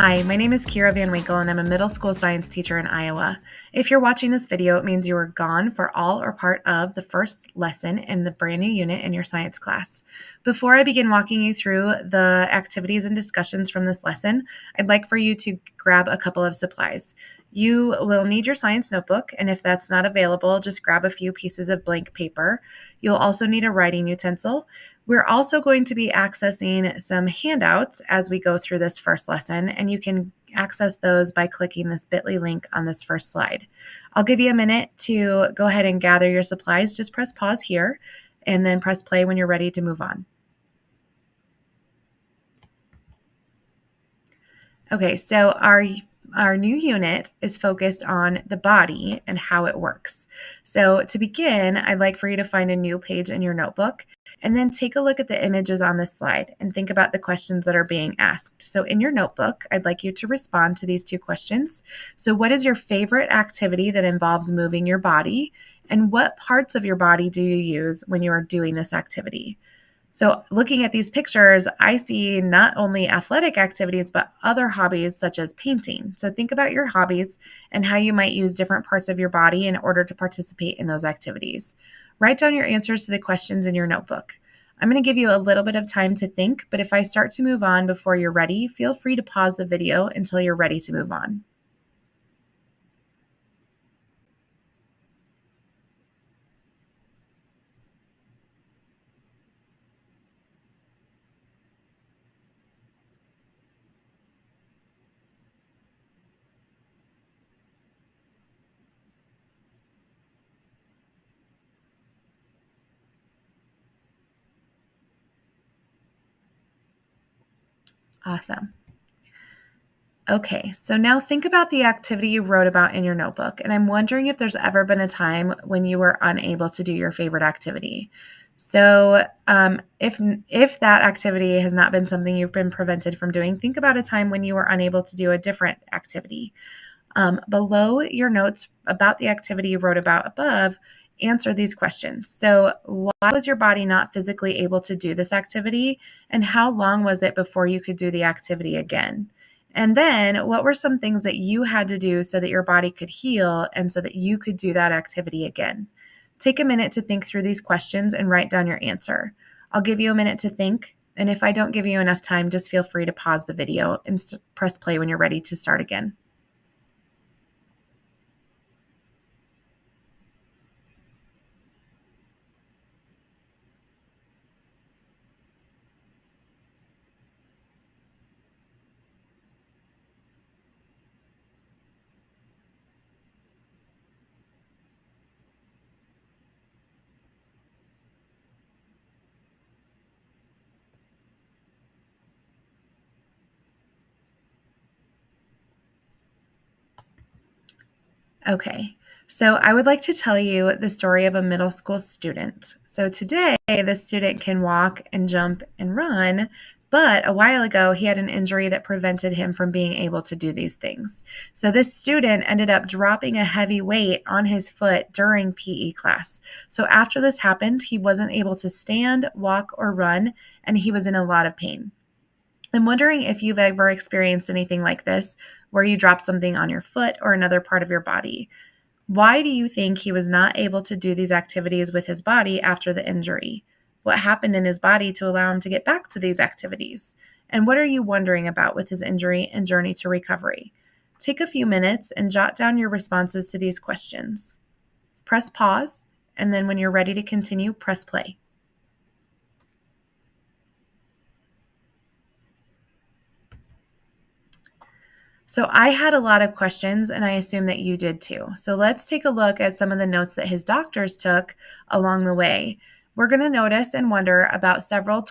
Hi, my name is Kira Van Winkle and I'm a middle school science teacher in Iowa. If you're watching this video, it means you are gone for all or part of the first lesson in the brand new unit in your science class. Before I begin walking you through the activities and discussions from this lesson, I'd like for you to grab a couple of supplies. You will need your science notebook, and if that's not available, just grab a few pieces of blank paper. You'll also need a writing utensil. We're also going to be accessing some handouts as we go through this first lesson, and you can access those by clicking this bit.ly link on this first slide. I'll give you a minute to go ahead and gather your supplies. Just press pause here and then press play when you're ready to move on. Okay, so our new unit is focused on the body and how it works. So to begin, I'd like for you to find a new page in your notebook and then take a look at the images on this slide and think about the questions that are being asked. So in your notebook, I'd like you to respond to these two questions. So what is your favorite activity that involves moving your body? And what parts of your body do you use when you are doing this activity? So looking at these pictures, I see not only athletic activities, but other hobbies such as painting. So think about your hobbies and how you might use different parts of your body in order to participate in those activities. Write down your answers to the questions in your notebook. I'm going to give you a little bit of time to think, but if I start to move on before you're ready, feel free to pause the video until you're ready to move on. Awesome. Okay, so now think about the activity you wrote about in your notebook, and I'm wondering if there's ever been a time when you were unable to do your favorite activity. So, if that activity has not been something you've been prevented from doing, think about a time when you were unable to do a different activity. Below your notes about the activity you wrote about above, answer these questions. So, why was your body not physically able to do this activity, and how long was it before you could do the activity again? And then, what were some things that you had to do so that your body could heal and so that you could do that activity again? Take a minute to think through these questions and write down your answer. I'll give you a minute to think, and if I don't give you enough time, just feel free to pause the video and press play when you're ready to start again. Okay, so I would like to tell you the story of a middle school student. So today, this student can walk and jump and run, but a while ago, he had an injury that prevented him from being able to do these things. So this student ended up dropping a heavy weight on his foot during PE class. So after this happened, he wasn't able to stand, walk, or run, and he was in a lot of pain. I'm wondering if you've ever experienced anything like this, where you dropped something on your foot or another part of your body. Why do you think he was not able to do these activities with his body after the injury? What happened in his body to allow him to get back to these activities? And what are you wondering about with his injury and journey to recovery? Take a few minutes and jot down your responses to these questions. Press pause, and then when you're ready to continue, press play. So I had a lot of questions, and I assume that you did too. So let's take a look at some of the notes that his doctors took along the way. We're going to notice and wonder about several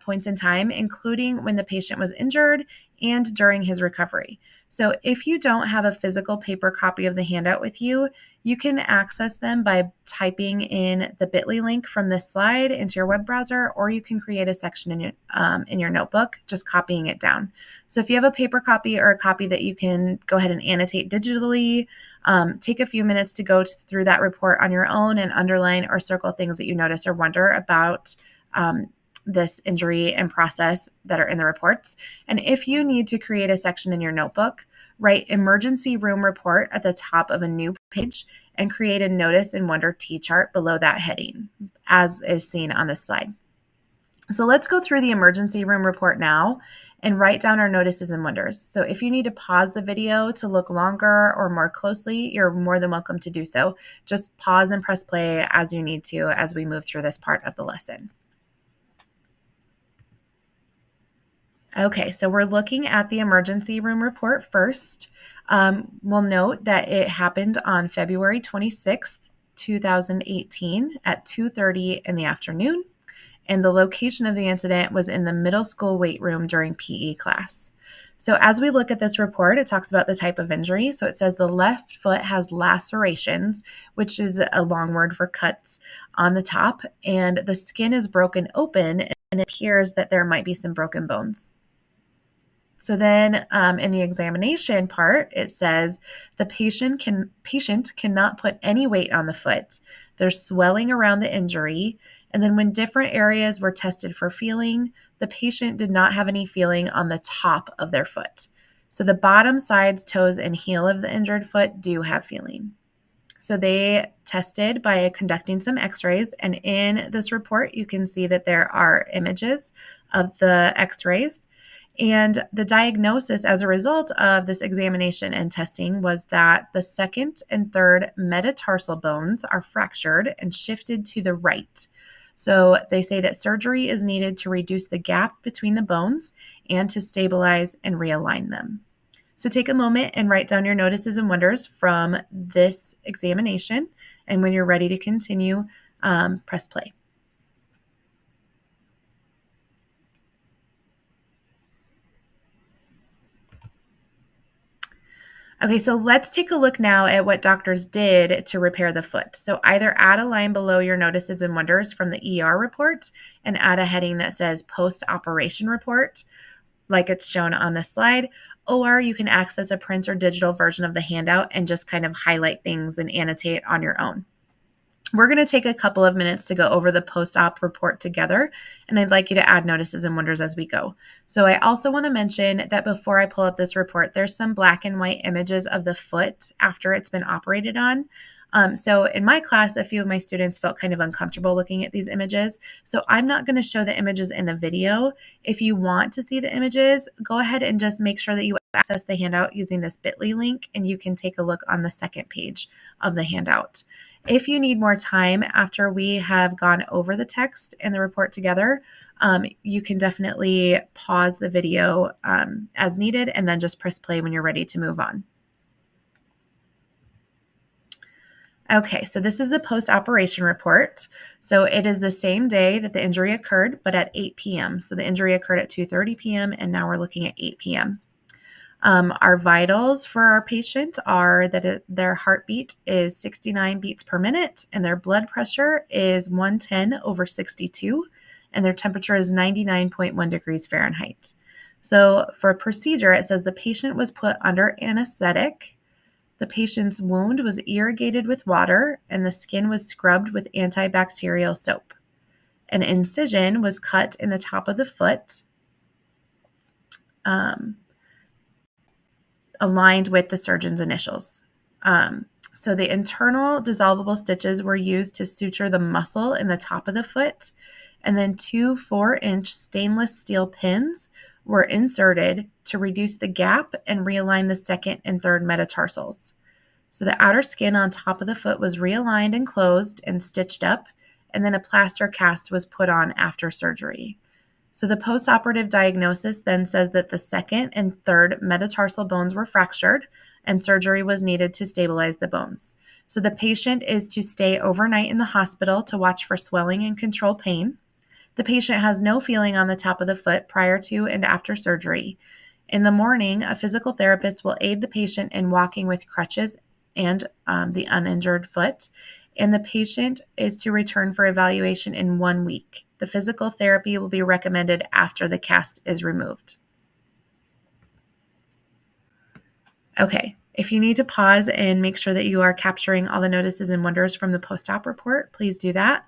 points in time, including when the patient was injured and during his recovery. So if you don't have a physical paper copy of the handout with you, you can access them by typing in the bit.ly link from this slide into your web browser, or you can create a section in your notebook, just copying it down. So if you have a paper copy or a copy that you can go ahead and annotate digitally, take a few minutes to go through that report on your own and underline or circle things that you notice or wonder about this injury and process that are in the reports. And if you need to create a section in your notebook, write emergency room report at the top of a new page and create a notice and wonder T-chart below that heading, as is seen on this slide. So let's go through the emergency room report now and write down our notices and wonders. So if you need to pause the video to look longer or more closely, you're more than welcome to do so. Just pause and press play as you need to as we move through this part of the lesson. Okay, so we're looking at the emergency room report first. We'll note that it happened on February 26th, 2018 at 2:30 in the afternoon. And the location of the incident was in the middle school weight room during PE class. So as we look at this report, it talks about the type of injury. So it says the left foot has lacerations, which is a long word for cuts on the top, and the skin is broken open, and it appears that there might be some broken bones. So then in the examination part, it says the patient cannot put any weight on the foot. There's swelling around the injury. And then when different areas were tested for feeling, the patient did not have any feeling on the top of their foot. So the bottom, sides, toes, and heel of the injured foot do have feeling. So they tested by conducting some x-rays. And in this report, you can see that there are images of the x-rays. And the diagnosis as a result of this examination and testing was that the second and third metatarsal bones are fractured and shifted to the right. So they say that surgery is needed to reduce the gap between the bones and to stabilize and realign them. So take a moment and write down your notices and wonders from this examination. And when you're ready to continue, press play. Okay, so let's take a look now at what doctors did to repair the foot. So either add a line below your notices and wonders from the ER report and add a heading that says post-operation report, like it's shown on this slide, or you can access a print or digital version of the handout and just kind of highlight things and annotate on your own. We're going to take a couple of minutes to go over the post-op report together, and I'd like you to add notices and wonders as we go. So I also want to mention that before I pull up this report, there's some black and white images of the foot after it's been operated on. So in my class, a few of my students felt kind of uncomfortable looking at these images. So I'm not going to show the images in the video. If you want to see the images, go ahead and just make sure that you access the handout using this bit.ly link, and you can take a look on the second page of the handout. If you need more time after we have gone over the text and the report together, you can definitely pause the video as needed and then just press play when you're ready to move on. Okay, so this is the post-operation report. So it is the same day that the injury occurred, but at 8 p.m. So the injury occurred at 2:30 p.m. and now we're looking at 8 p.m. Our vitals for our patient are that their heartbeat is 69 beats per minute and their blood pressure is 110/62 and their temperature is 99.1 degrees Fahrenheit. So for procedure, it says the patient was put under anesthetic. The patient's wound was irrigated with water and the skin was scrubbed with antibacterial soap. An incision was cut in the top of the foot, aligned with the surgeon's initials. So the internal dissolvable stitches were used to suture the muscle in the top of the foot, and then 2 4-inch stainless steel pins were inserted to reduce the gap and realign the second and third metatarsals. So the outer skin on top of the foot was realigned and closed and stitched up, and then a plaster cast was put on after surgery. So the postoperative diagnosis then says that the second and third metatarsal bones were fractured and surgery was needed to stabilize the bones. So the patient is to stay overnight in the hospital to watch for swelling and control pain. The patient has no feeling on the top of the foot prior to and after surgery. In the morning, a physical therapist will aid the patient in walking with crutches and the uninjured foot, and the patient is to return for evaluation in 1 week. The physical therapy will be recommended after the cast is removed. Okay, if you need to pause and make sure that you are capturing all the notices and wonders from the post-op report, please do that.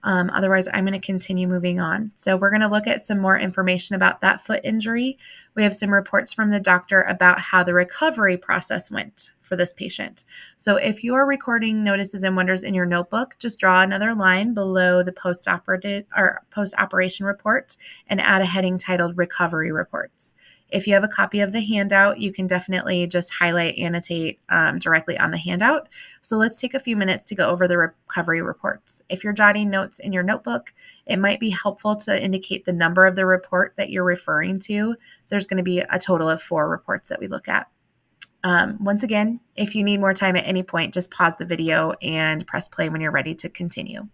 Otherwise, I'm going to continue moving on. So we're going to look at some more information about that foot injury. We have some reports from the doctor about how the recovery process went for this patient. So if you are recording notices and wonders in your notebook, just draw another line below the post-operation report and add a heading titled Recovery Reports. If you have a copy of the handout, you can definitely just highlight, annotate directly on the handout. So let's take a few minutes to go over the recovery reports. If you're jotting notes in your notebook, it might be helpful to indicate the number of the report that you're referring to. There's going to be a total of 4 reports that we look at. Once again, if you need more time at any point, just pause the video and press play when you're ready to continue.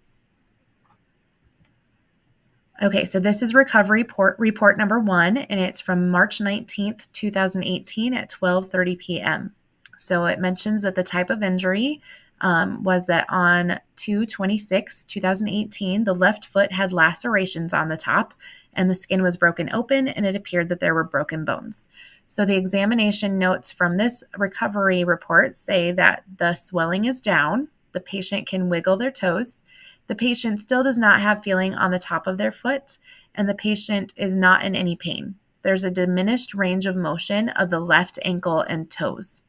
Okay, so this is recovery report number 1, and it's from March 19th, 2018 at 12:30 p.m. So it mentions that the type of injury was that on 2/26/2018, the left foot had lacerations on the top, and the skin was broken open, and it appeared that there were broken bones. So the examination notes from this recovery report say that the swelling is down, the patient can wiggle their toes, the patient still does not have feeling on the top of their foot, and the patient is not in any pain. There's a diminished range of motion of the left ankle and toes.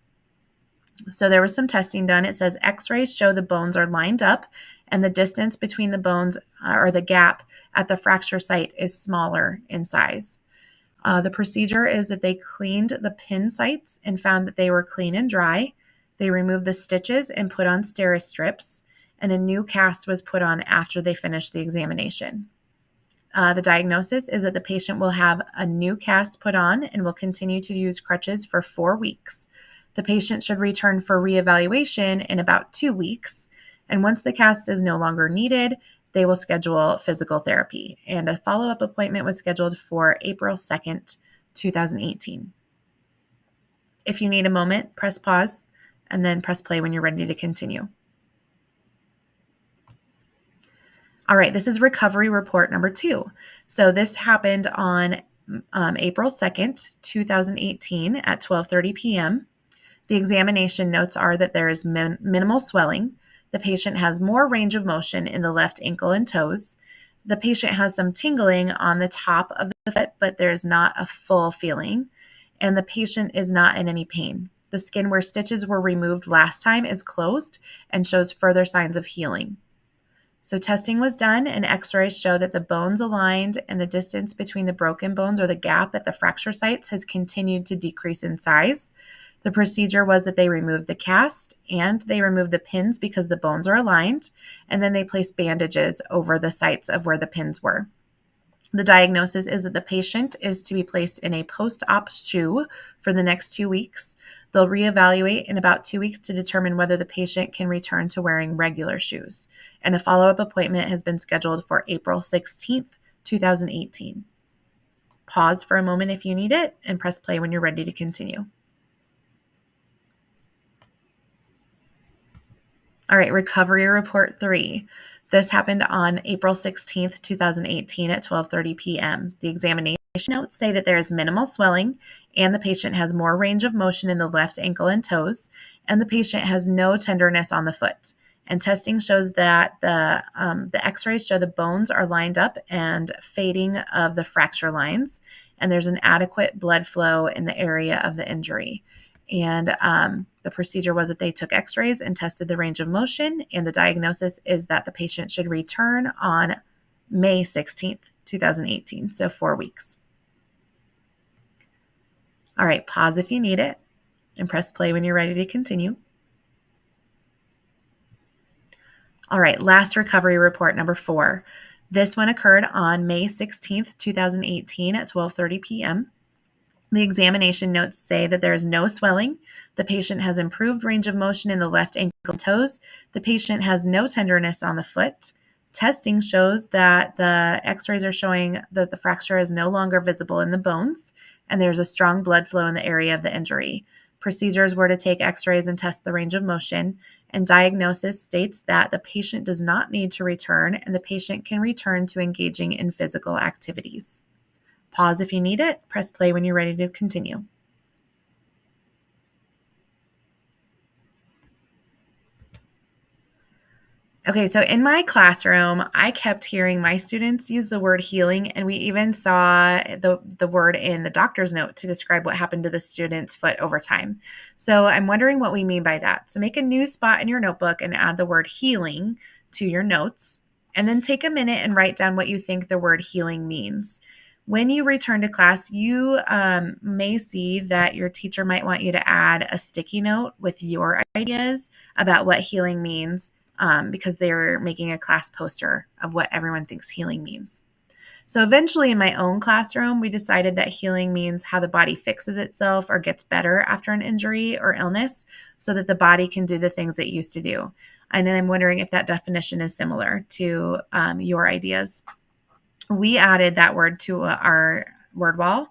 So there was some testing done. It says x-rays show the bones are lined up and the distance between the bones or the gap at the fracture site is smaller in size. The procedure is that they cleaned the pin sites and found that they were clean and dry. They removed the stitches and put on Steri-strips, and a new cast was put on after they finished the examination. The diagnosis is that the patient will have a new cast put on and will continue to use crutches for 4 weeks. The patient should return for reevaluation in about 2 weeks, and once the cast is no longer needed, they will schedule physical therapy, and a follow-up appointment was scheduled for April 2nd, 2018. If you need a moment, press pause and then press play when you're ready to continue. All right, this is recovery report number 2. So this happened on April 2nd, 2018 at 12:30 p.m. The examination notes are that there is minimal swelling. The patient has more range of motion in the left ankle and toes. The patient has some tingling on the top of the foot, but there's not a full feeling. And the patient is not in any pain. The skin where stitches were removed last time is closed and shows further signs of healing. So testing was done, and x-rays show that the bones aligned and the distance between the broken bones or the gap at the fracture sites has continued to decrease in size. The procedure was that they removed the cast and they removed the pins because the bones are aligned, and then they placed bandages over the sites of where the pins were. The diagnosis is that the patient is to be placed in a post-op shoe for the next 2 weeks. They'll reevaluate in about 2 weeks to determine whether the patient can return to wearing regular shoes. And a follow-up appointment has been scheduled for April 16th, 2018. Pause for a moment if you need it and press play when you're ready to continue. All right, recovery report 3. This happened on April 16th, 2018 at 12:30 p.m. The examination notes say that there is minimal swelling and the patient has more range of motion in the left ankle and toes, and the patient has no tenderness on the foot. And testing shows that the x-rays show the bones are lined up and fading of the fracture lines, and there's an adequate blood flow in the area of the injury. And the procedure was that they took x-rays and tested the range of motion, and the diagnosis is that the patient should return on May 16th, 2018, so 4 weeks. All right, pause if you need it and press play when you're ready to continue. All right, last recovery report number 4. This one occurred on May 16th, 2018 at 12:30 p.m. The examination notes say that there is no swelling. The patient has improved range of motion in the left ankle and toes. The patient has no tenderness on the foot. Testing shows that the x-rays are showing that the fracture is no longer visible in the bones, and there's a strong blood flow in the area of the injury. Procedures were to take x-rays and test the range of motion, and diagnosis states that the patient does not need to return, and the patient can return to engaging in physical activities. Pause if you need it. Press play when you're ready to continue. Okay, so in my classroom, I kept hearing my students use the word healing, and we even saw the word in the doctor's note to describe what happened to the student's foot over time. So I'm wondering what we mean by that. So make a new spot in your notebook and add the word healing to your notes, and then take a minute and write down what you think the word healing means. When you return to class, you may see that your teacher might want you to add a sticky note with your ideas about what healing means, because they're making a class poster of what everyone thinks healing means. So eventually in my own classroom, we decided that healing means how the body fixes itself or gets better after an injury or illness so that the body can do the things it used to do. And then I'm wondering if that definition is similar to your ideas. We added that word to our word wall.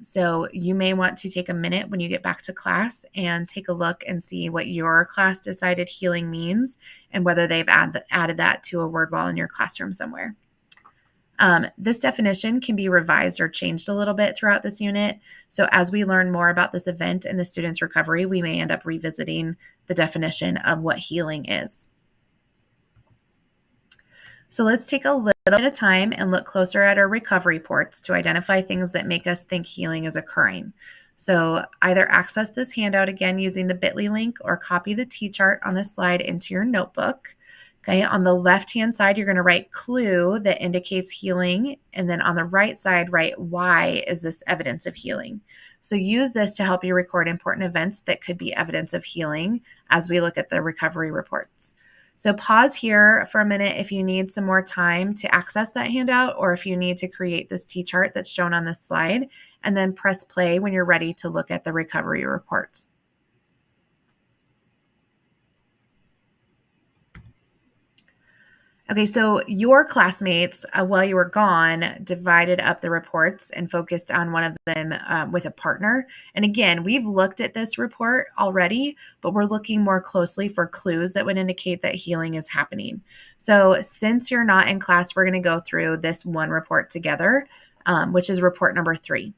So you may want to take a minute when you get back to class and take a look and see what your class decided healing means and whether they've added that to a word wall in your classroom somewhere. This definition can be revised or changed a little bit throughout this unit. So as we learn more about this event and the student's recovery, we may end up revisiting the definition of what healing is. So let's take a little bit of time and look closer at our recovery reports to identify things that make us think healing is occurring. So either access this handout again using the bit.ly link or copy the T-chart on this slide into your notebook. Okay, on the left-hand side, you're going to write clue that indicates healing. And then on the right side, write why is this evidence of healing. So use this to help you record important events that could be evidence of healing as we look at the recovery reports. So pause here for a minute if you need some more time to access that handout or if you need to create this T-chart that's shown on this slide, and then press play when you're ready to look at the recovery report. Okay, so your classmates, while you were gone, divided up the reports and focused on one of them with a partner. And again, we've looked at this report already, but we're looking more closely for clues that would indicate that healing is happening. So since you're not in class, we're going to go through this one report together, which is report number 3.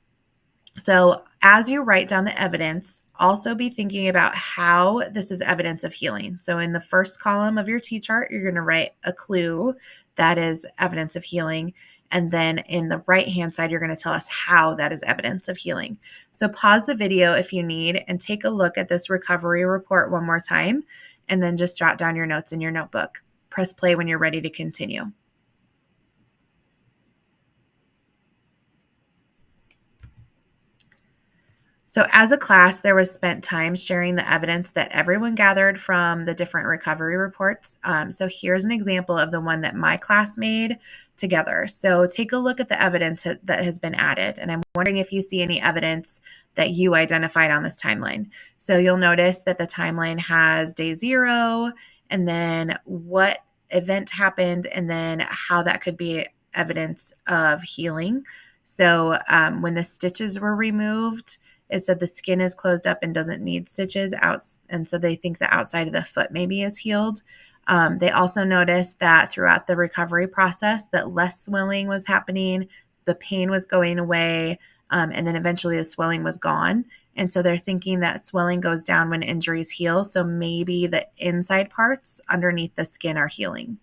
So as you write down the evidence, also be thinking about how this is evidence of healing. So in the first column of your T-chart, you're going to write a clue that is evidence of healing. And then in the right-hand side, you're going to tell us how that is evidence of healing. So pause the video if you need and take a look at this recovery report one more time, and then just jot down your notes in your notebook. Press play when you're ready to continue. So as a class, there was spent time sharing the evidence that everyone gathered from the different recovery reports. So here's an example of the one that my class made together. So take a look at the evidence that has been added. And I'm wondering if you see any evidence that you identified on this timeline. So you'll notice that the timeline has day 0, and then what event happened, and then how that could be evidence of healing. So when the stitches were removed, it said the skin is closed up and doesn't need stitches out, and so they think the outside of the foot maybe is healed. They also noticed that throughout the recovery process that less swelling was happening, the pain was going away, and then eventually the swelling was gone. And so they're thinking that swelling goes down when injuries heal, so maybe the inside parts underneath the skin are healing.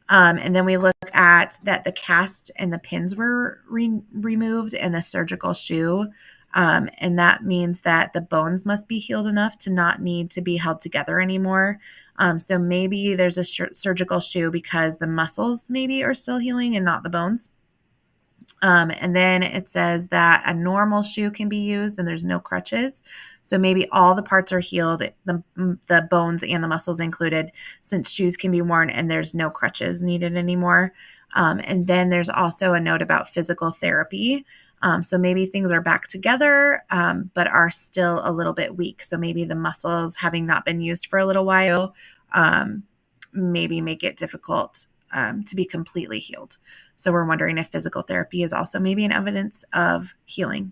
And then we look at that the cast and the pins were removed and the surgical shoe. And that means that the bones must be healed enough to not need to be held together anymore. So maybe there's a surgical shoe because the muscles maybe are still healing and not the bones. And then it says that a normal shoe can be used and there's no crutches. So maybe all the parts are healed, the bones and the muscles included, since shoes can be worn and there's no crutches needed anymore. And then there's also a note about physical therapy. So maybe things are back together, but are still a little bit weak. So maybe the muscles, having not been used for a little while, maybe make it difficult to be completely healed. So we're wondering if physical therapy is also maybe an evidence of healing.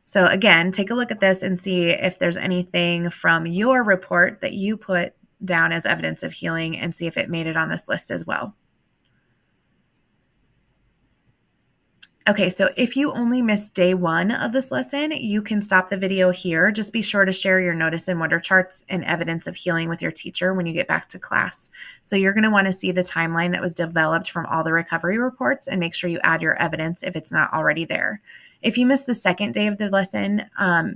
So again, take a look at this and see if there's anything from your report that you put down as evidence of healing and see if it made it on this list as well. Okay, so if you only missed day 1 of this lesson, you can stop the video here. Just be sure to share your notice and wonder charts and evidence of healing with your teacher when you get back to class. So you're going to want to see the timeline that was developed from all the recovery reports and make sure you add your evidence if it's not already there. If you missed the second day of the lesson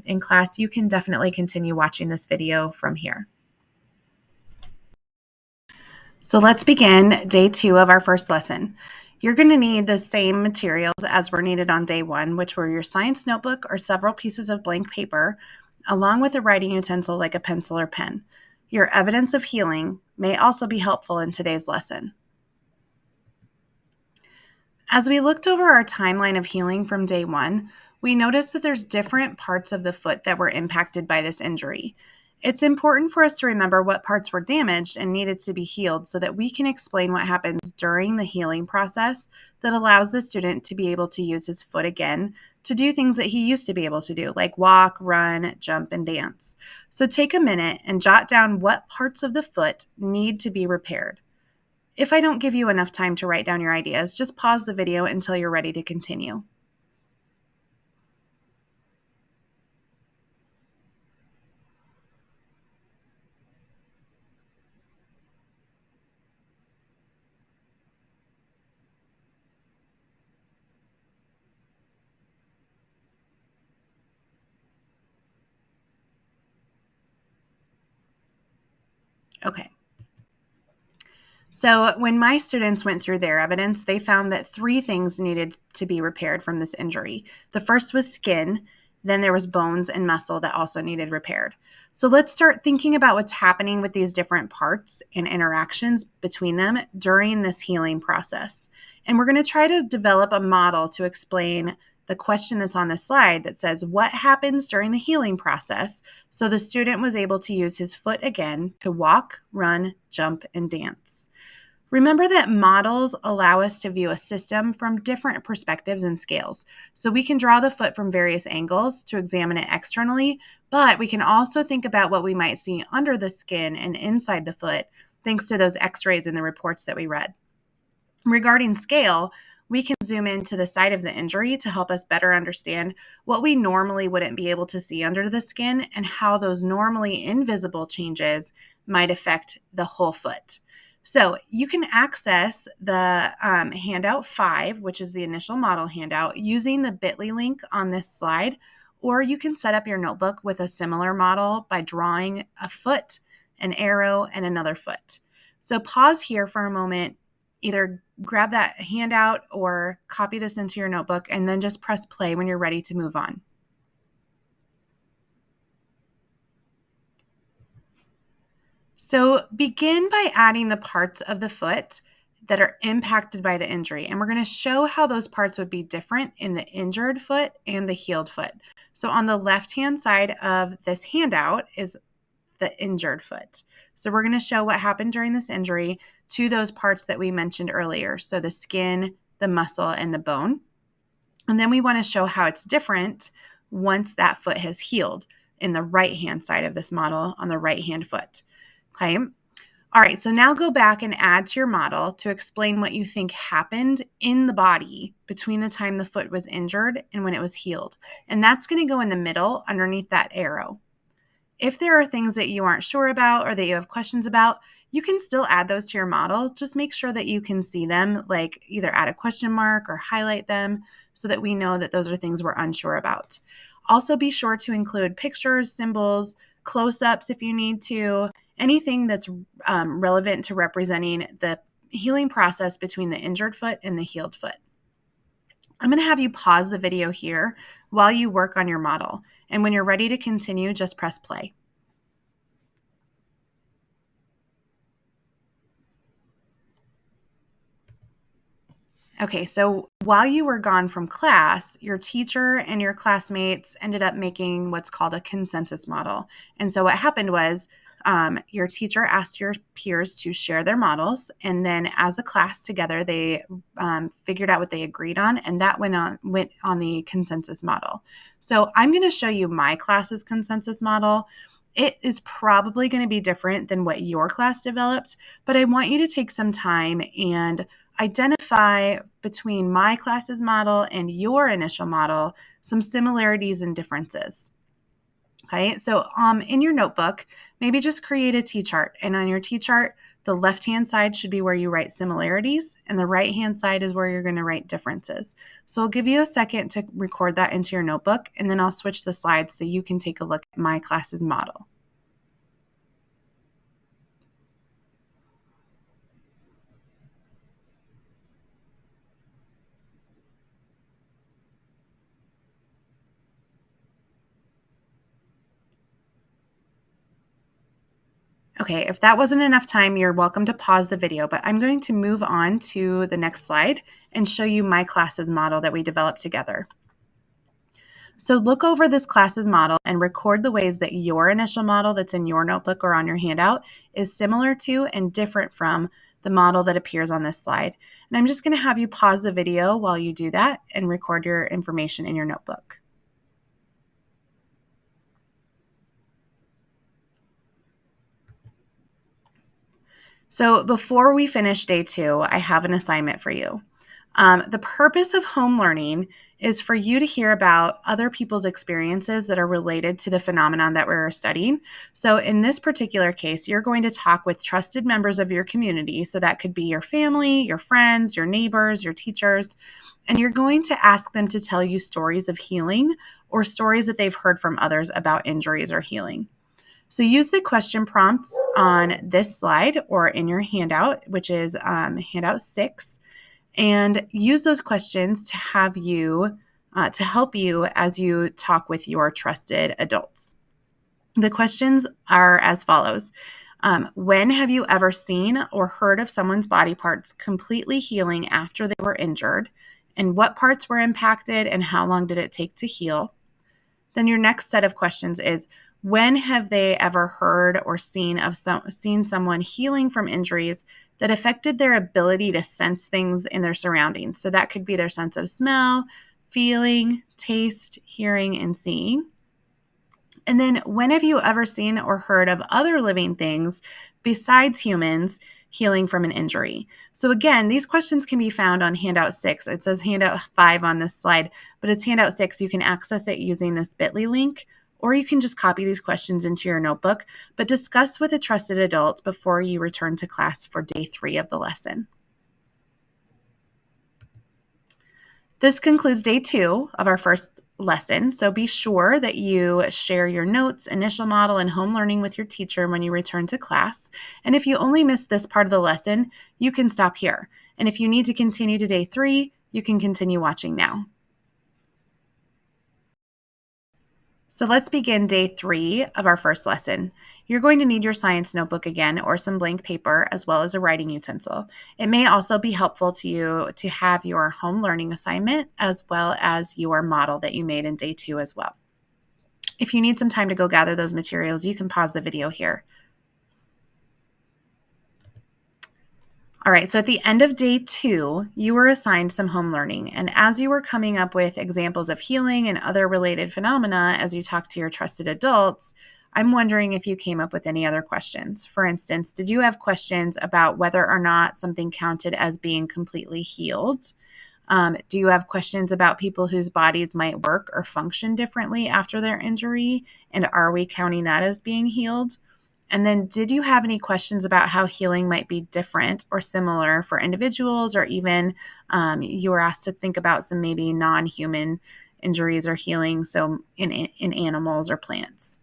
in class, you can definitely continue watching this video from here. So let's begin day 2 of our first lesson. You're going to need the same materials as were needed on day 1, which were your science notebook or several pieces of blank paper, along with a writing utensil like a pencil or pen. Your evidence of healing may also be helpful in today's lesson. As we looked over our timeline of healing from day 1, we noticed that there's different parts of the foot that were impacted by this injury. It's important for us to remember what parts were damaged and needed to be healed so that we can explain what happens during the healing process that allows the student to be able to use his foot again to do things that he used to be able to do, like walk, run, jump, and dance. So take a minute and jot down what parts of the foot need to be repaired. If I don't give you enough time to write down your ideas, just pause the video until you're ready to continue. Okay. So when my students went through their evidence, they found that 3 things needed to be repaired from this injury. The first was skin, then there was bones and muscle that also needed repaired. So let's start thinking about what's happening with these different parts and interactions between them during this healing process. And we're going to try to develop a model to explain the question that's on the slide that says, what happens during the healing process so the student was able to use his foot again to walk, run, jump, and dance? Remember that models allow us to view a system from different perspectives and scales. So we can draw the foot from various angles to examine it externally, but we can also think about what we might see under the skin and inside the foot, thanks to those x-rays in the reports that we read. Regarding scale, we can zoom into the site of the injury to help us better understand what we normally wouldn't be able to see under the skin and how those normally invisible changes might affect the whole foot. So you can access the handout 5, which is the initial model handout, using the bit.ly link on this slide, or you can set up your notebook with a similar model by drawing a foot, an arrow, and another foot. So pause here for a moment, either grab that handout or copy this into your notebook, and then just press play when you're ready to move on. So begin by adding the parts of the foot that are impacted by the injury. And we're going to show how those parts would be different in the injured foot and the healed foot. So on the left-hand side of this handout is the injured foot. So we're going to show what happened during this injury to those parts that we mentioned earlier. So the skin, the muscle, and the bone. And then we want to show how it's different once that foot has healed in the right-hand side of this model on the right-hand foot. Okay. All right. So now go back and add to your model to explain what you think happened in the body between the time the foot was injured and when it was healed. And that's going to go in the middle underneath that arrow. If there are things that you aren't sure about or that you have questions about, you can still add those to your model. Just make sure that you can see them, like either add a question mark or highlight them so that we know that those are things we're unsure about. Also, be sure to include pictures, symbols, close-ups if you need to, anything that's relevant to representing the healing process between the injured foot and the healed foot. I'm going to have you pause the video here while you work on your model. And when you're ready to continue, just press play. Okay, so while you were gone from class, your teacher and your classmates ended up making what's called a consensus model. And so what happened was your teacher asked your peers to share their models, and then as a class together, they figured out what they agreed on, and that went on the consensus model. So I'm going to show you my class's consensus model. It is probably going to be different than what your class developed, but I want you to take some time and identify between my class's model and your initial model some similarities and differences. Okay, so in your notebook, maybe just create a T-chart. And on your T-chart, the left-hand side should be where you write similarities, and the right-hand side is where you're going to write differences. So I'll give you a second to record that into your notebook, and then I'll switch the slides so you can take a look at my class's model. Okay, if that wasn't enough time, you're welcome to pause the video, but I'm going to move on to the next slide and show you my class's model that we developed together. So look over this class's model and record the ways that your initial model that's in your notebook or on your handout is similar to and different from the model that appears on this slide. And I'm just going to have you pause the video while you do that and record your information in your notebook. So before we finish day 2, I have an assignment for you. The purpose of home learning is for you to hear about other people's experiences that are related to the phenomenon that we're studying. So in this particular case, you're going to talk with trusted members of your community. So that could be your family, your friends, your neighbors, your teachers, and you're going to ask them to tell you stories of healing or stories that they've heard from others about injuries or healing. So use the question prompts on this slide or in your handout, which is handout 6, and use those questions to have you to help you as you talk with your trusted adults. The questions are as follows. When have you ever seen or heard of someone's body parts completely healing after they were injured? And what parts were impacted and how long did it take to heal? Then your next set of questions is, when have they ever heard or seen someone healing from injuries that affected their ability to sense things in their surroundings? So that could be their sense of smell, feeling, taste, hearing, and seeing. And then when have you ever seen or heard of other living things besides humans healing from an injury? So again, these questions can be found on handout 6. It says handout 5 on this slide, but it's handout 6. You can access it using this bit.ly link, or you can just copy these questions into your notebook, but discuss with a trusted adult before you return to class for day 3 of the lesson. This concludes day 2 of our first lesson. So be sure that you share your notes, initial model, and home learning with your teacher when you return to class. And if you only missed this part of the lesson, you can stop here. And if you need to continue to day 3, you can continue watching now. So let's begin day 3 of our first lesson. You're going to need your science notebook again or some blank paper as well as a writing utensil. It may also be helpful to you to have your home learning assignment as well as your model that you made in day 2 as well. If you need some time to go gather those materials, you can pause the video here. All right, so at the end of day 2, you were assigned some home learning. And as you were coming up with examples of healing and other related phenomena as you talk to your trusted adults, I'm wondering if you came up with any other questions. For instance, did you have questions about whether or not something counted as being completely healed? Do you have questions about people whose bodies might work or function differently after their injury? And are we counting that as being healed? And then did you have any questions about how healing might be different or similar for individuals, or even you were asked to think about some maybe non-human injuries or healing, so in animals or plants?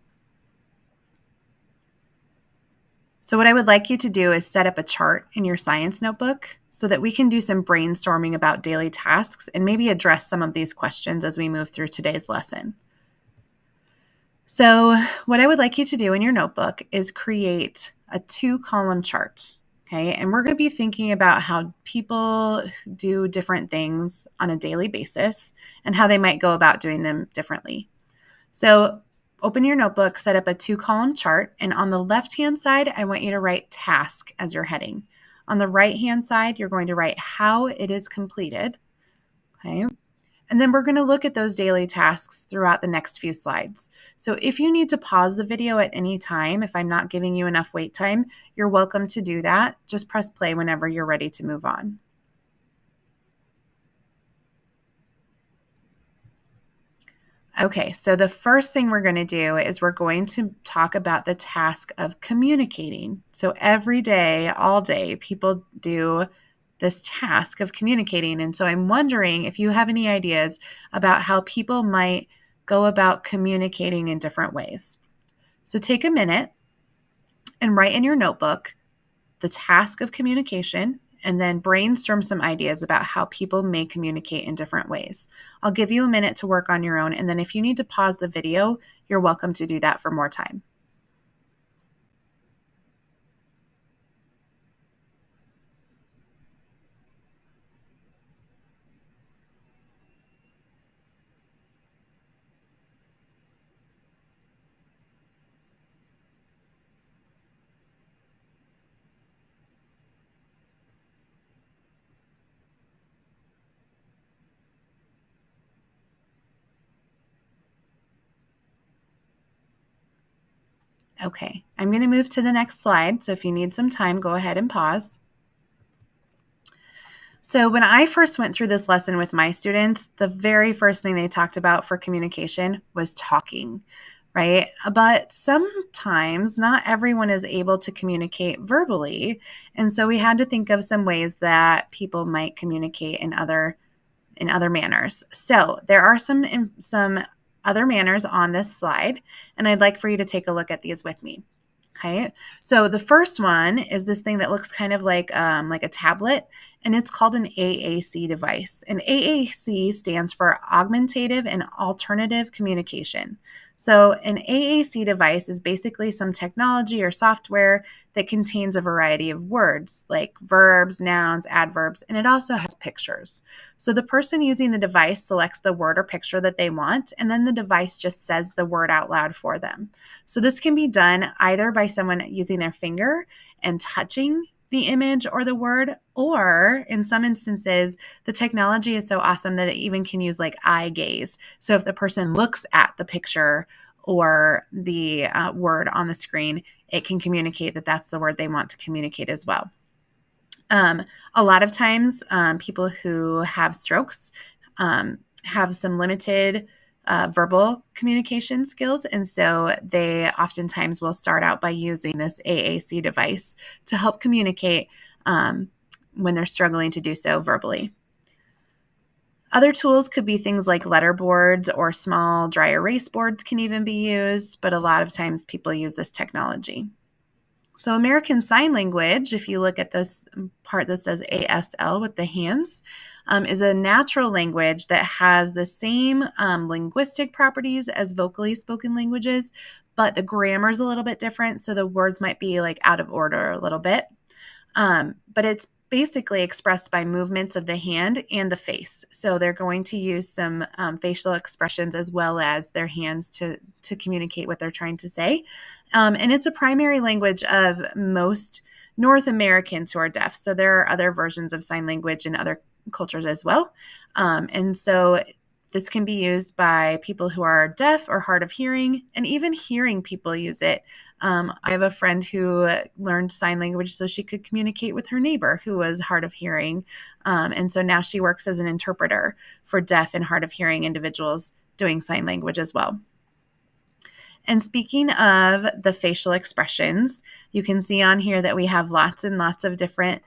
So what I would like you to do is set up a chart in your science notebook so that we can do some brainstorming about daily tasks and maybe address some of these questions as we move through today's lesson. So what I would like you to do in your notebook is create a 2-column chart, okay? And we're going to be thinking about how people do different things on a daily basis and how they might go about doing them differently. So open your notebook, set up a 2-column chart, and on the left-hand side, I want you to write task as your heading. On the right-hand side, you're going to write how it is completed, okay? And then we're going to look at those daily tasks throughout the next few slides. So if you need to pause the video at any time, if I'm not giving you enough wait time, you're welcome to do that. Just press play whenever you're ready to move on. Okay, so the first thing we're going to do is we're going to talk about the task of communicating. So every day, all day, people do this task of communicating. And so I'm wondering if you have any ideas about how people might go about communicating in different ways. So take a minute and write in your notebook the task of communication, and then brainstorm some ideas about how people may communicate in different ways. I'll give you a minute to work on your own, and then if you need to pause the video, you're welcome to do that for more time. Okay, I'm going to move to the next slide, so if you need some time, go ahead and pause. So when I first went through this lesson with my students, the very first thing they talked about for communication was talking, right? But sometimes not everyone is able to communicate verbally. And so we had to think of some ways that people might communicate in other manners. So there are some other manners on this slide, and I'd like for you to take a look at these with me. Okay, so the first one is this thing that looks kind of like a tablet, and it's called an AAC device. And AAC stands for Augmentative and Alternative Communication. So an AAC device is basically some technology or software that contains a variety of words like verbs, nouns, adverbs, and it also has pictures. So the person using the device selects the word or picture that they want, and then the device just says the word out loud for them. So this can be done either by someone using their finger and touching the image or the word, or in some instances, the technology is so awesome that it even can use like eye gaze. So if the person looks at the picture or the word on the screen, it can communicate that that's the word they want to communicate as well. A lot of times, people who have strokes have some limited verbal communication skills. And so they oftentimes will start out by using this AAC device to help communicate when they're struggling to do so verbally. Other tools could be things like letter boards or small dry erase boards can even be used, but a lot of times people use this technology. So American Sign Language, if you look at this part that says ASL with the hands, is a natural language that has the same linguistic properties as vocally spoken languages, but the grammar is a little bit different. So the words might be like out of order a little bit. But it's basically expressed by movements of the hand and the face. So they're going to use some facial expressions as well as their hands to communicate what they're trying to say. And it's a primary language of most North Americans who are deaf. So there are other versions of sign language in other cultures as well. And so this can be used by people who are deaf or hard of hearing, and even hearing people use it. I have a friend who learned sign language so she could communicate with her neighbor who was hard of hearing. And so now she works as an interpreter for deaf and hard of hearing individuals doing sign language as well. And speaking of the facial expressions, you can see on here that we have lots and lots of different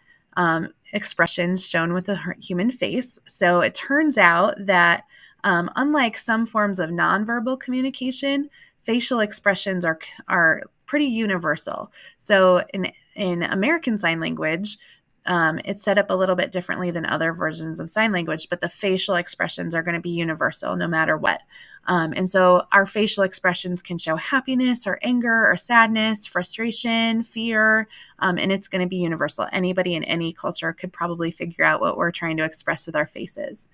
expressions shown with the human face. So it turns out that unlike some forms of nonverbal communication, facial expressions are pretty universal. So in American Sign Language, it's set up a little bit differently than other versions of sign language, but the facial expressions are going to be universal no matter what. And so our facial expressions can show happiness or anger or sadness, frustration, fear, and it's going to be universal. Anybody in any culture could probably figure out what we're trying to express with our faces.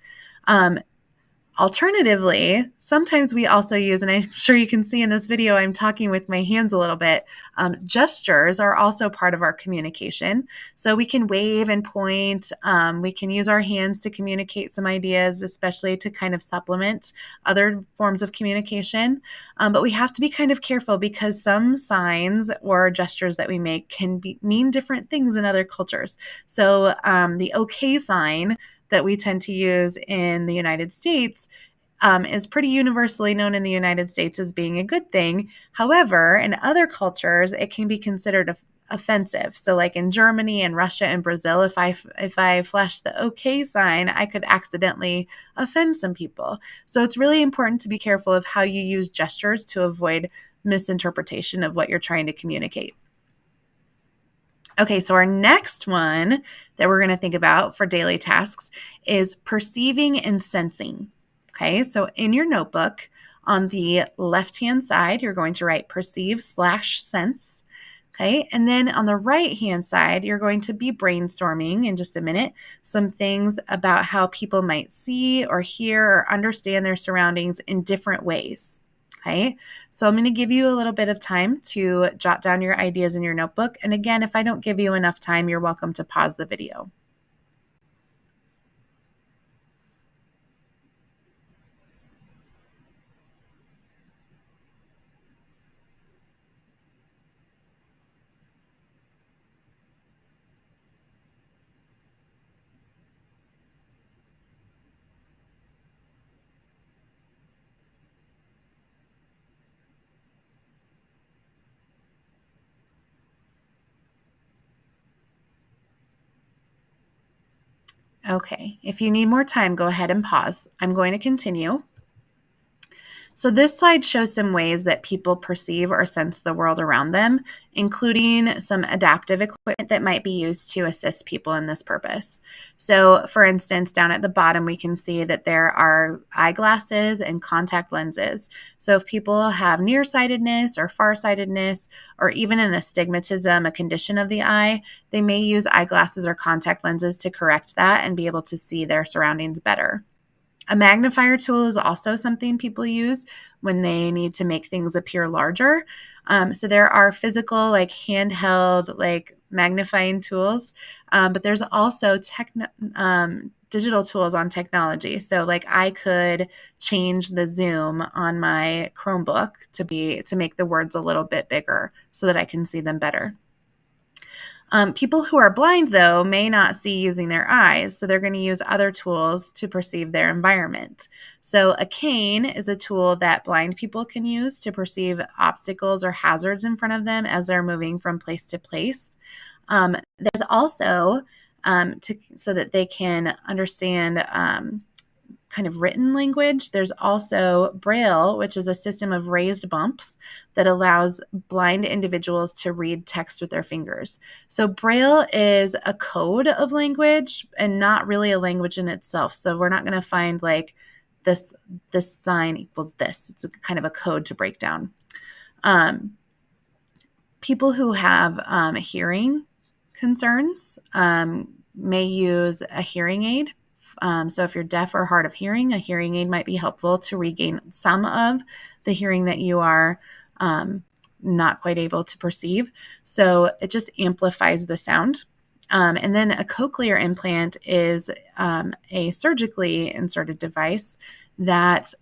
Alternatively, sometimes we also use, and I'm sure you can see in this video, I'm talking with my hands a little bit. Gestures are also part of our communication. So we can wave and point. We can use our hands to communicate some ideas, especially to kind of supplement other forms of communication. But we have to be kind of careful because some signs or gestures that we make can mean different things in other cultures. So the OK sign that we tend to use in the United States is pretty universally known in the United States as being a good thing. However, in other cultures, it can be considered offensive. So like in Germany and Russia and Brazil, if I flash the okay sign, I could accidentally offend some people. So it's really important to be careful of how you use gestures to avoid misinterpretation of what you're trying to communicate. Okay, so our next one that we're going to think about for daily tasks is perceiving and sensing. Okay, so in your notebook, on the left-hand side, you're going to write perceive/sense. Okay, and then on the right-hand side, you're going to be brainstorming in just a minute some things about how people might see or hear or understand their surroundings in different ways. Okay, so I'm going to give you a little bit of time to jot down your ideas in your notebook. And again, if I don't give you enough time, you're welcome to pause the video. Okay, if you need more time, go ahead and pause. I'm going to continue. So this slide shows some ways that people perceive or sense the world around them, including some adaptive equipment that might be used to assist people in this purpose. So for instance, down at the bottom, we can see that there are eyeglasses and contact lenses. So if people have nearsightedness or farsightedness, or even an astigmatism, a condition of the eye, they may use eyeglasses or contact lenses to correct that and be able to see their surroundings better. A magnifier tool is also something people use when they need to make things appear larger. So there are physical, like handheld, like magnifying tools, but there's also digital tools on technology. So like I could change the zoom on my Chromebook to make the words a little bit bigger so that I can see them better. People who are blind, though, may not see using their eyes, so they're going to use other tools to perceive their environment. So a cane is a tool that blind people can use to perceive obstacles or hazards in front of them as they're moving from place to place. There's also, so that they can understand kind of written language, there's also Braille, which is a system of raised bumps that allows blind individuals to read text with their fingers. So Braille is a code of language and not really a language in itself. So we're not going to find like this sign equals this. It's a kind of a code to break down. People who have hearing concerns may use a hearing aid. So if you're deaf or hard of hearing, a hearing aid might be helpful to regain some of the hearing that you are not quite able to perceive. So it just amplifies the sound. And then a cochlear implant is a surgically inserted device that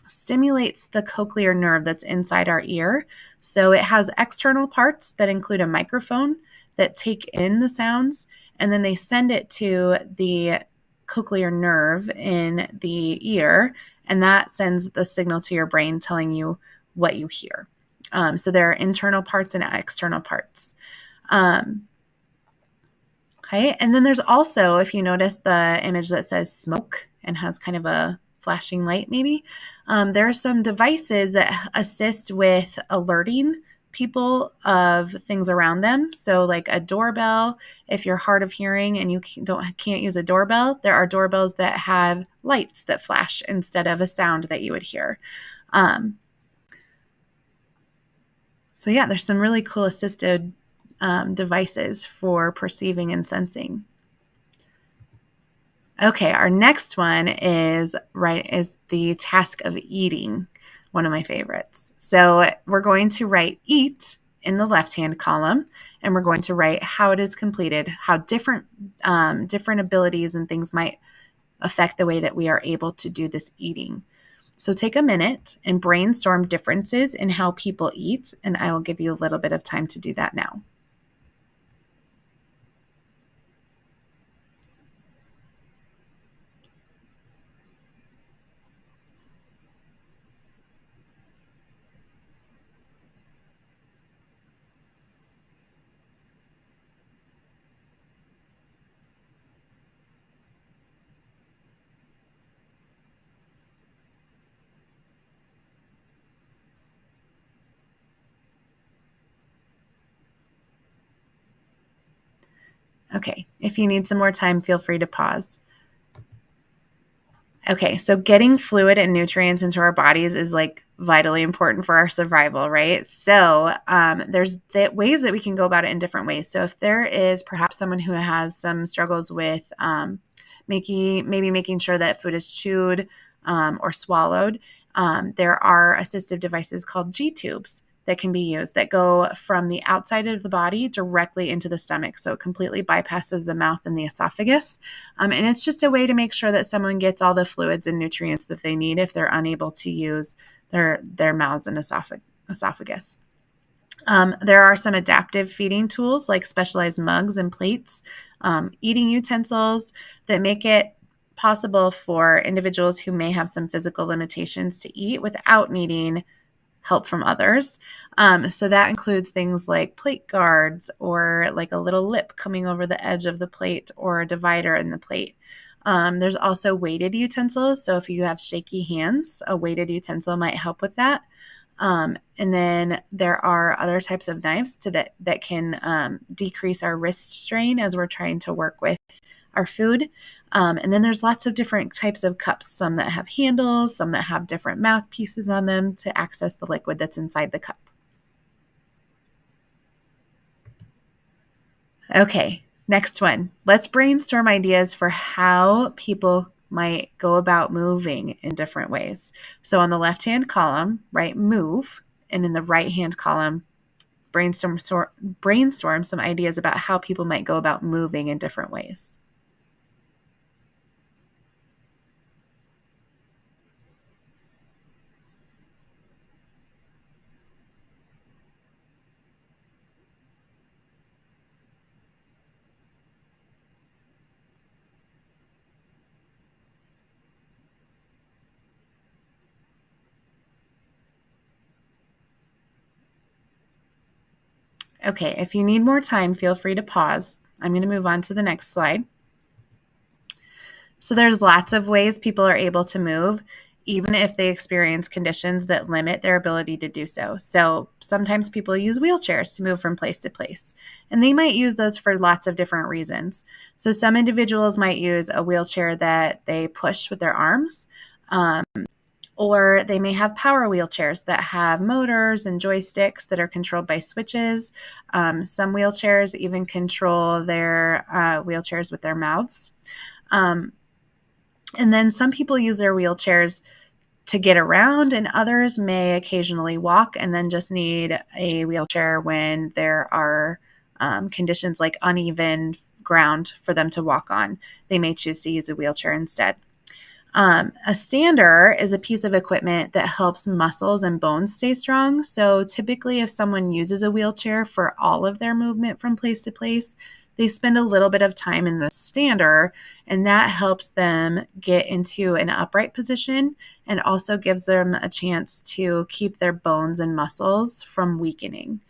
stimulates the cochlear nerve that's inside our ear. So it has external parts that include a microphone that take in the sounds, and then they send it to the cochlear nerve in the ear, and that sends the signal to your brain telling you what you hear. So there are internal parts and external parts. Okay, and then there's also, if you notice the image that says smoke and has kind of a flashing light maybe, there are some devices that assist with alerting people of things around them. So like a doorbell, if you're hard of hearing and you can't use a doorbell, there are doorbells that have lights that flash instead of a sound that you would hear. So yeah, there's some really cool assisted devices for perceiving and sensing. Okay, our next one is the task of eating, one of my favorites. So we're going to write eat in the left-hand column, and we're going to write how it is completed, how different abilities and things might affect the way that we are able to do this eating. So take a minute and brainstorm differences in how people eat, and I will give you a little bit of time to do that now. Okay, if you need some more time, feel free to pause. Okay, so getting fluid and nutrients into our bodies is like vitally important for our survival, right? So there's ways that we can go about it in different ways. So if there is perhaps someone who has some struggles with making sure that food is chewed or swallowed, there are assistive devices called G tubes that can be used that go from the outside of the body directly into the stomach. So it completely bypasses the mouth and the esophagus. And it's just a way to make sure that someone gets all the fluids and nutrients that they need if they're unable to use their mouths and esophagus. There are some adaptive feeding tools like specialized mugs and plates, eating utensils that make it possible for individuals who may have some physical limitations to eat without needing help from others. So that includes things like plate guards or like a little lip coming over the edge of the plate or a divider in the plate. There's also weighted utensils. So if you have shaky hands, a weighted utensil might help with that. And then there are other types of knives that can decrease our wrist strain as we're trying to work with our food. And then there's lots of different types of cups, some that have handles, some that have different mouthpieces on them to access the liquid that's inside the cup. Okay, next one. Let's brainstorm ideas for how people might go about moving in different ways. So on the left-hand column, write move, and in the right-hand column, brainstorm some ideas about how people might go about moving in different ways. Okay, if you need more time, feel free to pause. I'm going to move on to the next slide. So there's lots of ways people are able to move, even if they experience conditions that limit their ability to do so. So sometimes people use wheelchairs to move from place to place, and they might use those for lots of different reasons. So some individuals might use a wheelchair that they push with their arms. Or they may have power wheelchairs that have motors and joysticks that are controlled by switches. Some wheelchairs even control their wheelchairs with their mouths. And then some people use their wheelchairs to get around, and others may occasionally walk and then just need a wheelchair when there are conditions like uneven ground for them to walk on. They may choose to use a wheelchair instead. A stander is a piece of equipment that helps muscles and bones stay strong. So typically, if someone uses a wheelchair for all of their movement from place to place, they spend a little bit of time in the stander, and that helps them get into an upright position and also gives them a chance to keep their bones and muscles from weakening.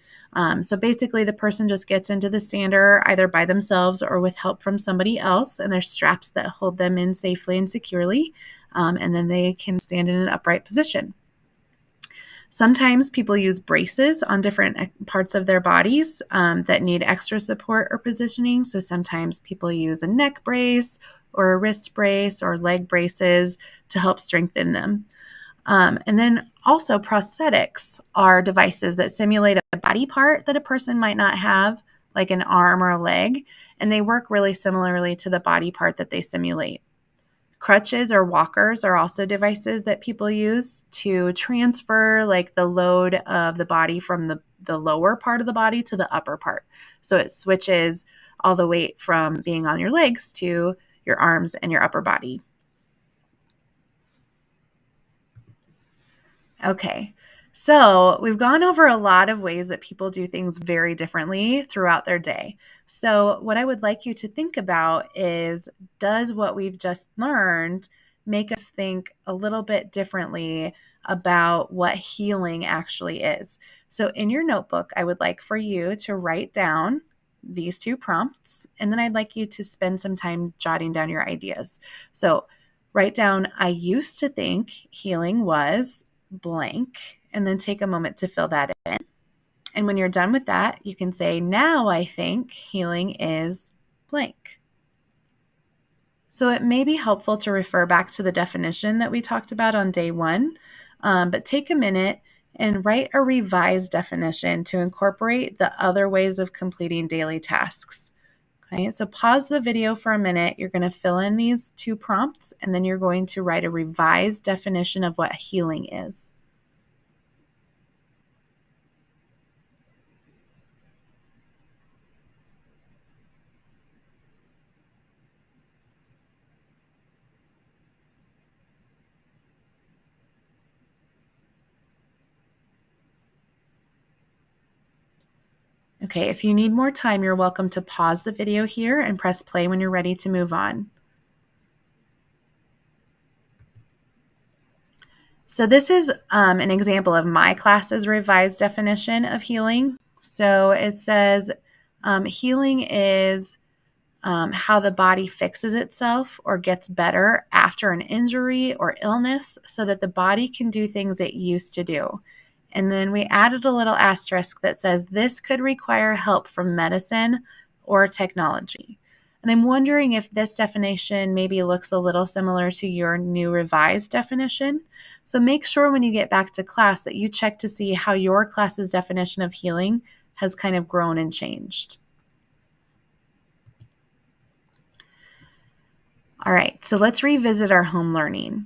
So basically, the person just gets into the stander either by themselves or with help from somebody else, and there's straps that hold them in safely and securely, and then they can stand in an upright position. Sometimes people use braces on different parts of their bodies that need extra support or positioning. So sometimes people use a neck brace or a wrist brace or leg braces to help strengthen them. And then also prosthetics are devices that simulate a body part that a person might not have, like an arm or a leg, and they work really similarly to the body part that they simulate. Crutches or walkers are also devices that people use to transfer like the load of the body from the lower part of the body to the upper part. So it switches all the weight from being on your legs to your arms and your upper body. Okay, so we've gone over a lot of ways that people do things very differently throughout their day. So, what I would like you to think about is, does what we've just learned make us think a little bit differently about what healing actually is? So, in your notebook, I would like for you to write down these two prompts, and then I'd like you to spend some time jotting down your ideas. So, write down, I used to think healing was blank, and then take a moment to fill that in. And when you're done with that, you can say, now I think healing is blank. So it may be helpful to refer back to the definition that we talked about on day 1, but take a minute and write a revised definition to incorporate the other ways of completing daily tasks. Okay, so pause the video for a minute. You're going to fill in these 2 prompts, and then you're going to write a revised definition of what healing is. Okay, if you need more time, you're welcome to pause the video here and press play when you're ready to move on. So this is an example of my class's revised definition of healing. So it says healing is how the body fixes itself or gets better after an injury or illness so that the body can do things it used to do. And then we added a little asterisk that says this could require help from medicine or technology. And I'm wondering if this definition maybe looks a little similar to your new revised definition. So make sure when you get back to class that you check to see how your class's definition of healing has kind of grown and changed. All right, so let's revisit our home learning.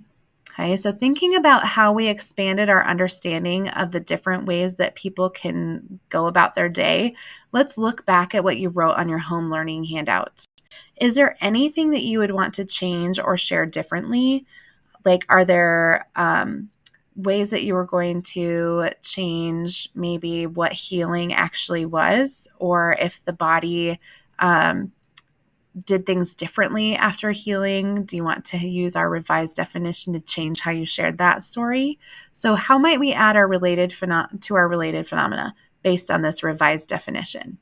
Okay, so thinking about how we expanded our understanding of the different ways that people can go about their day, let's look back at what you wrote on your home learning handout. Is there anything that you would want to change or share differently? Like, are there ways that you were going to change maybe what healing actually was, or if the body did things differently after healing? Do you want to use our revised definition to change how you shared that story? So how might we add our related to our related phenomena based on this revised definition?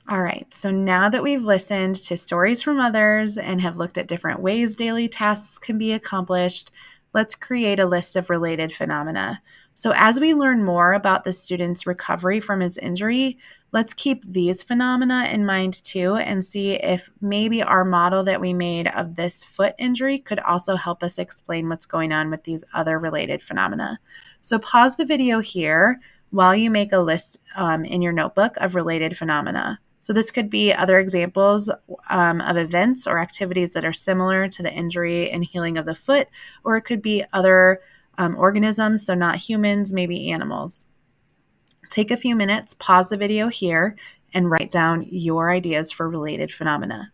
All right, so now that we've listened to stories from others and have looked at different ways daily tasks can be accomplished, let's create a list of related phenomena. So as we learn more about the student's recovery from his injury, let's keep these phenomena in mind too and see if maybe our model that we made of this foot injury could also help us explain what's going on with these other related phenomena. So pause the video here while you make a list in your notebook of related phenomena. So this could be other examples of events or activities that are similar to the injury and healing of the foot, or it could be other organisms, so not humans, maybe animals. Take a few minutes, pause the video here, and write down your ideas for related phenomena.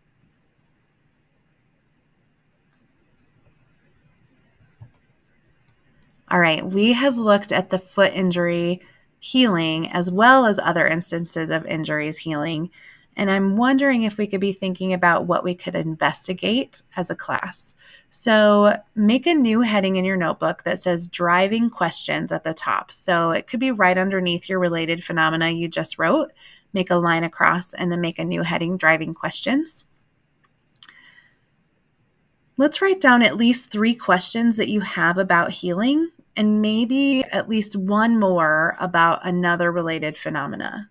All right, we have looked at the foot injury healing as well as other instances of injuries healing. And I'm wondering if we could be thinking about what we could investigate as a class. So make a new heading in your notebook that says driving questions at the top. So it could be right underneath your related phenomena you just wrote. Make a line across and then make a new heading, driving questions. Let's write down at least 3 questions that you have about healing and maybe at least one more about another related phenomena.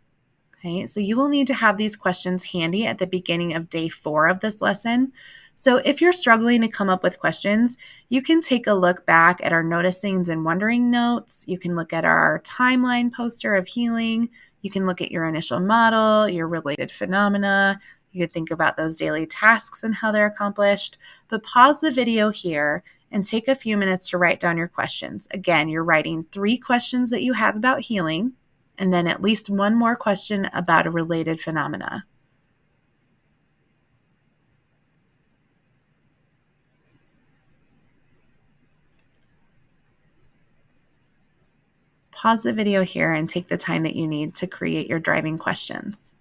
Okay, so you will need to have these questions handy at the beginning of day 4 of this lesson. So if you're struggling to come up with questions, you can take a look back at our noticings and wondering notes. You can look at our timeline poster of healing. You can look at your initial model, your related phenomena. You could think about those daily tasks and how they're accomplished. But pause the video here and take a few minutes to write down your questions. Again, you're writing 3 questions that you have about healing, and then at least one more question about a related phenomena. Pause the video here and take the time that you need to create your driving questions.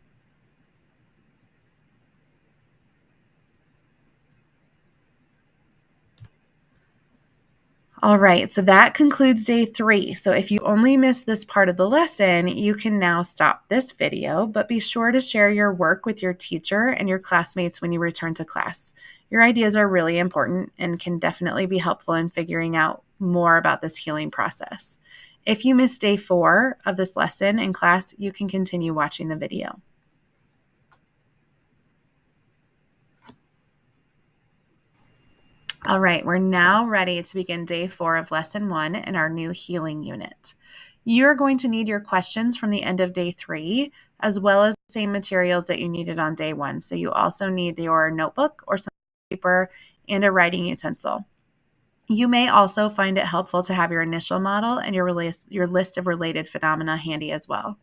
All right, so that concludes day 3. So if you only missed this part of the lesson, you can now stop this video, but be sure to share your work with your teacher and your classmates when you return to class. Your ideas are really important and can definitely be helpful in figuring out more about this healing process. If you missed day 4 of this lesson in class, you can continue watching the video. All right, we're now ready to begin day 4 of lesson 1 in our new healing unit. You're going to need your questions from the end of day 3, as well as the same materials that you needed on day 1. So you also need your notebook or some paper and a writing utensil. You may also find it helpful to have your initial model and your list of related phenomena handy as well.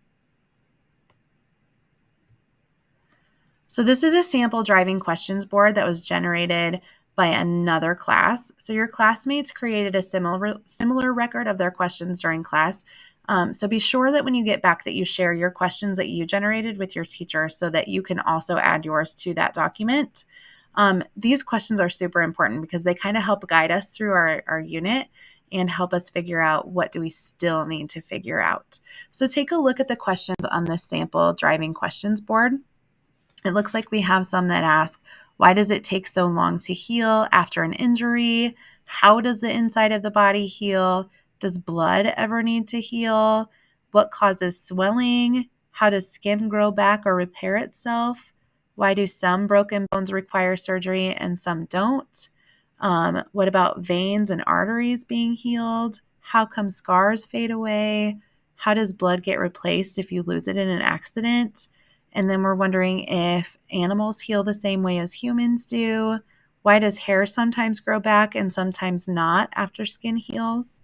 So this is a sample driving questions board that was generated by another class. So your classmates created a similar record of their questions during class. So be sure that when you get back that you share your questions that you generated with your teacher so that you can also add yours to that document. These questions are super important because they kind of help guide us through our unit and help us figure out what do we still need to figure out. So take a look at the questions on this sample driving questions board. It looks like we have some that ask, why does it take so long to heal after an injury? How does the inside of the body heal? Does blood ever need to heal? What causes swelling? How does skin grow back or repair itself? Why do some broken bones require surgery and some don't? What about veins and arteries being healed? How come scars fade away? How does blood get replaced if you lose it in an accident? And then we're wondering if animals heal the same way as humans do. Why does hair sometimes grow back and sometimes not after skin heals?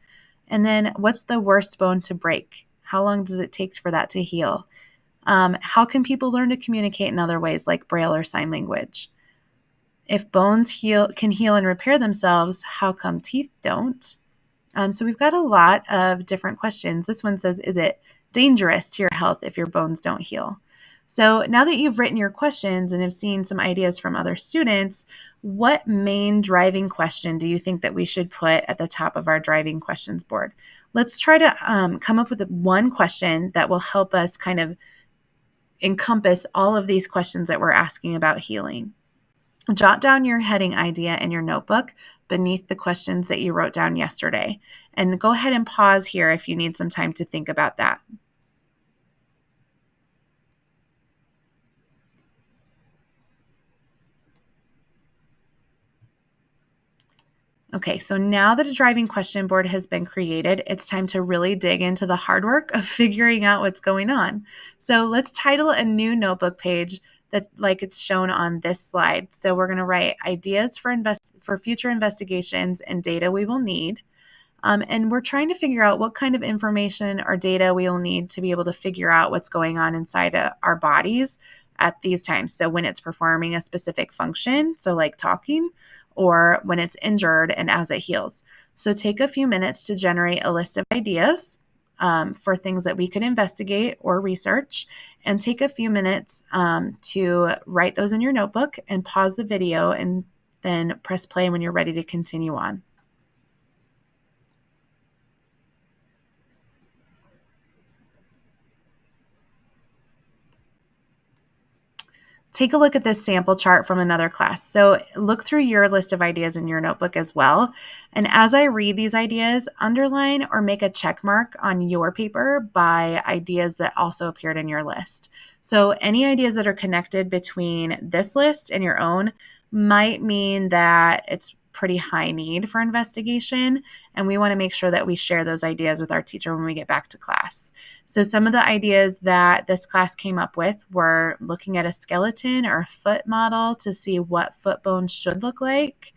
And then what's the worst bone to break? How long does it take for that to heal? How can people learn to communicate in other ways like Braille or sign language? If bones can heal and repair themselves, how come teeth don't? So we've got a lot of different questions. This one says, is it dangerous to your health if your bones don't heal? So now that you've written your questions and have seen some ideas from other students, what main driving question do you think that we should put at the top of our driving questions board? Let's try to come up with one question that will help us kind of encompass all of these questions that we're asking about healing. Jot down your heading idea in your notebook beneath the questions that you wrote down yesterday. And go ahead and pause here if you need some time to think about that. Okay, so now that a driving question board has been created, it's time to really dig into the hard work of figuring out what's going on. So let's title a new notebook page that like it's shown on this slide. So we're going to write ideas for future investigations and data we will need. And we're trying to figure out what kind of information or data we will need to be able to figure out what's going on inside our bodies at these times. So when it's performing a specific function, so like talking, or when it's injured and as it heals. So take a few minutes to generate a list of ideas for things that we could investigate or research, and take a few minutes to write those in your notebook and pause the video and then press play when you're ready to continue on. Take a look at this sample chart from another class. So look through your list of ideas in your notebook as well. And as I read these ideas, underline or make a check mark on your paper by ideas that also appeared in your list. So any ideas that are connected between this list and your own might mean that it's pretty high need for investigation, and we want to make sure that we share those ideas with our teacher when we get back to class. So some of the ideas that this class came up with were looking at a skeleton or a foot model to see what foot bones should look like.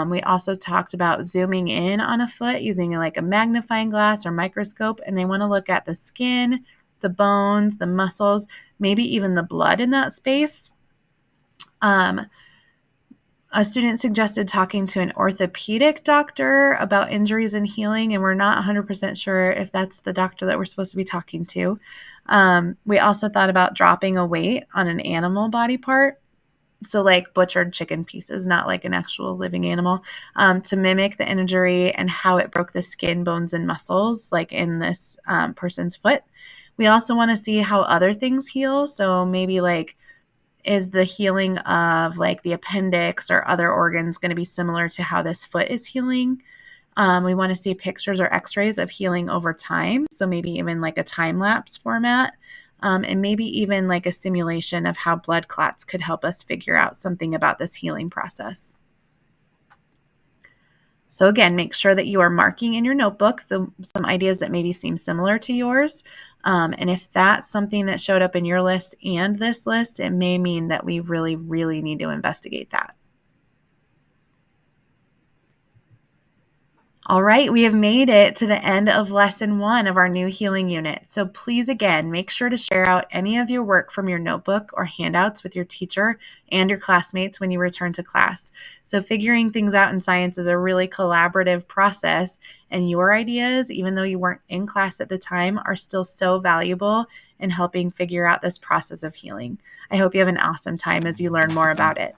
We also talked about zooming in on a foot using like a magnifying glass or microscope, and they want to look at the skin, the bones, the muscles, maybe even the blood in that space. A student suggested talking to an orthopedic doctor about injuries and healing, and we're not 100% sure if that's the doctor that we're supposed to be talking to. We also thought about dropping a weight on an animal body part, so like butchered chicken pieces, not like an actual living animal, to mimic the injury and how it broke the skin, bones, and muscles, like in this person's foot. We also want to see how other things heal, so maybe like, is the healing of like the appendix or other organs going to be similar to how this foot is healing? We want to see pictures or x-rays of healing over time. So maybe even like a time-lapse format, and maybe even like a simulation of how blood clots could help us figure out something about this healing process. So again, make sure that you are marking in your notebook some ideas that maybe seem similar to yours. And if that's something that showed up in your list and this list, it may mean that we really, really need to investigate that. All right, we have made it to the end of lesson 1 of our new healing unit. So please, again, make sure to share out any of your work from your notebook or handouts with your teacher and your classmates when you return to class. So figuring things out in science is a really collaborative process, and your ideas, even though you weren't in class at the time, are still so valuable in helping figure out this process of healing. I hope you have an awesome time as you learn more about it.